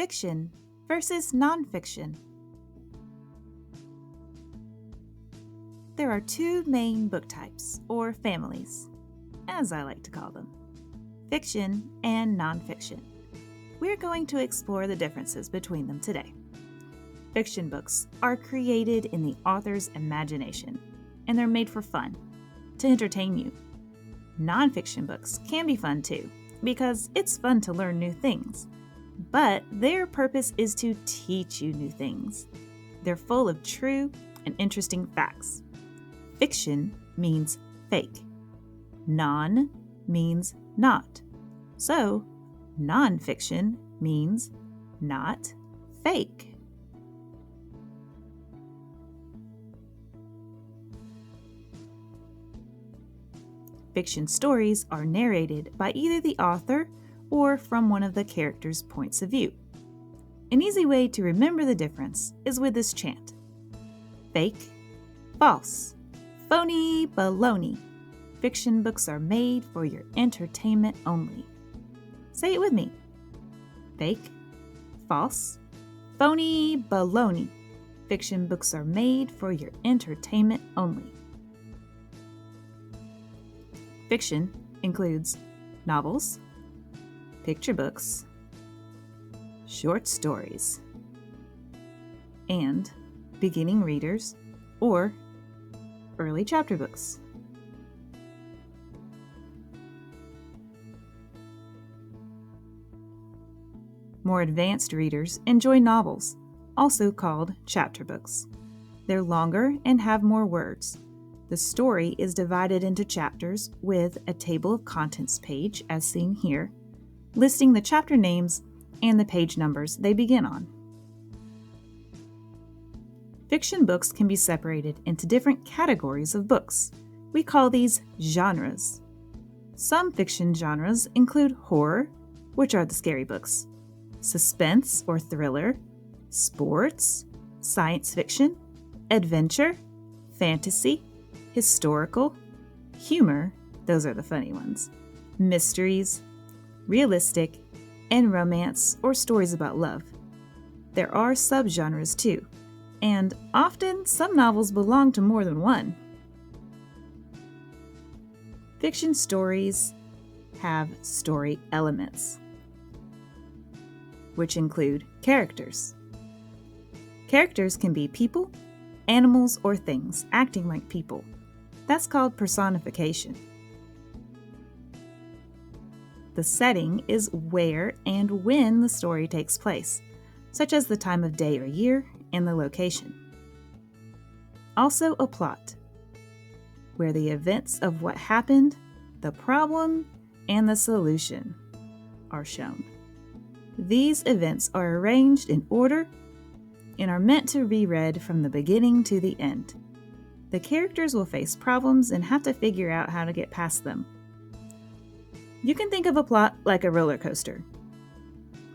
Fiction versus nonfiction. There are two main book types, or families, as I like to call them: fiction and nonfiction. We're going to explore the differences between them today. Fiction books are created in the author's imagination, and they're made for fun, to entertain you. Nonfiction books can be fun too, because it's fun to learn new things. But their purpose is to teach you new things. They're full of true and interesting facts. Fiction means fake. Non means not. So, nonfiction means not fake. Fiction stories are narrated by either the author or from one of the characters' points of view. An easy way to remember the difference is with this chant: fake, false, phony, baloney. Fiction books are made for your entertainment only. Say it with me: fake, false, phony, baloney. Fiction books are made for your entertainment only. Fiction includes novels, picture books, short stories, and beginning readers or early chapter books. More advanced readers enjoy novels, also called chapter books. They're longer and have more words. The story is divided into chapters with a table of contents page, as seen here, listing the chapter names and the page numbers they begin on. Fiction books can be separated into different categories of books. We call these genres. Some fiction genres include horror, which are the scary books, suspense or thriller, sports, science fiction, adventure, fantasy, historical, humor, those are the funny ones, mysteries, realistic, and romance or stories about love. There are subgenres too, and often some novels belong to more than one. Fiction stories have story elements, which include characters. Characters can be people, animals, or things acting like people. That's called personification. The setting is where and when the story takes place, such as the time of day or year and the location. Also a plot, where the events of what happened, the problem, and the solution are shown. These events are arranged in order and are meant to be read from the beginning to the end. The characters will face problems and have to figure out how to get past them. You can think of a plot like a roller coaster.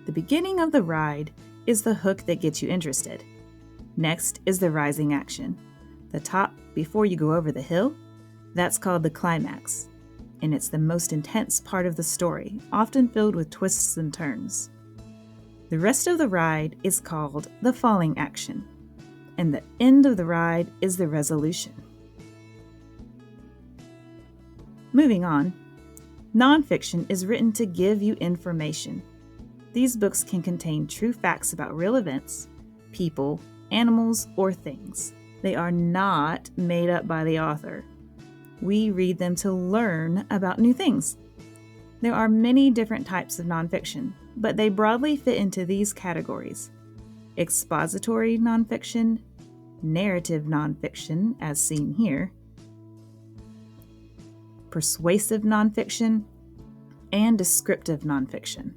The beginning of the ride is the hook that gets you interested. Next is the rising action. The top before you go over the hill, that's called the climax, and it's the most intense part of the story, often filled with twists and turns. The rest of the ride is called the falling action, and the end of the ride is the resolution. Moving on, nonfiction is written to give you information. These books can contain true facts about real events, people, animals, or things. They are not made up by the author. We read them to learn about new things. There are many different types of nonfiction, but they broadly fit into these categories: expository nonfiction, narrative nonfiction, as seen here, persuasive nonfiction, and descriptive nonfiction.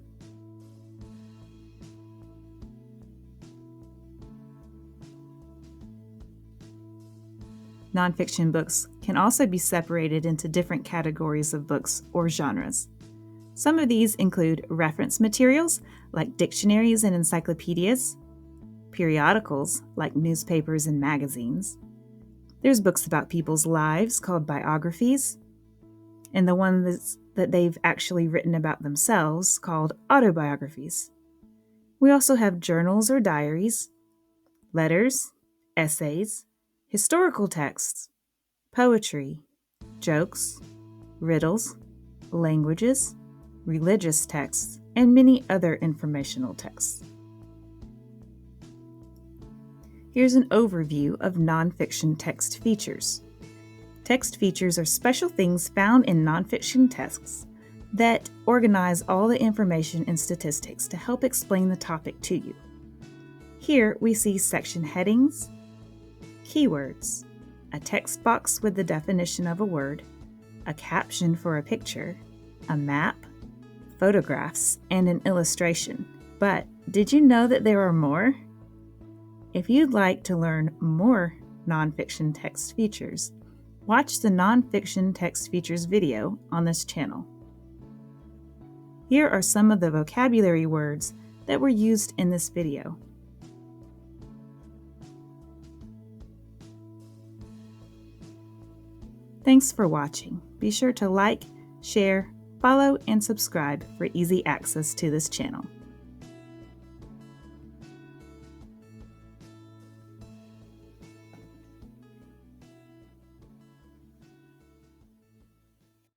Nonfiction books can also be separated into different categories of books or genres. Some of these include reference materials like dictionaries and encyclopedias, periodicals like newspapers and magazines. There's books about people's lives called biographies, and the ones that they've actually written about themselves called autobiographies. We also have journals or diaries, letters, essays, historical texts, poetry, jokes, riddles, languages, religious texts, and many other informational texts. Here's an overview of nonfiction text features. Text features are special things found in nonfiction texts that organize all the information and statistics to help explain the topic to you. Here we see section headings, keywords, a text box with the definition of a word, a caption for a picture, a map, photographs, and an illustration. But did you know that there are more? If you'd like to learn more nonfiction text features, watch the Nonfiction Text Features video on this channel. Here are some of the vocabulary words that were used in this video. Thanks for watching. Be sure to like, share, follow, and subscribe for easy access to this channel.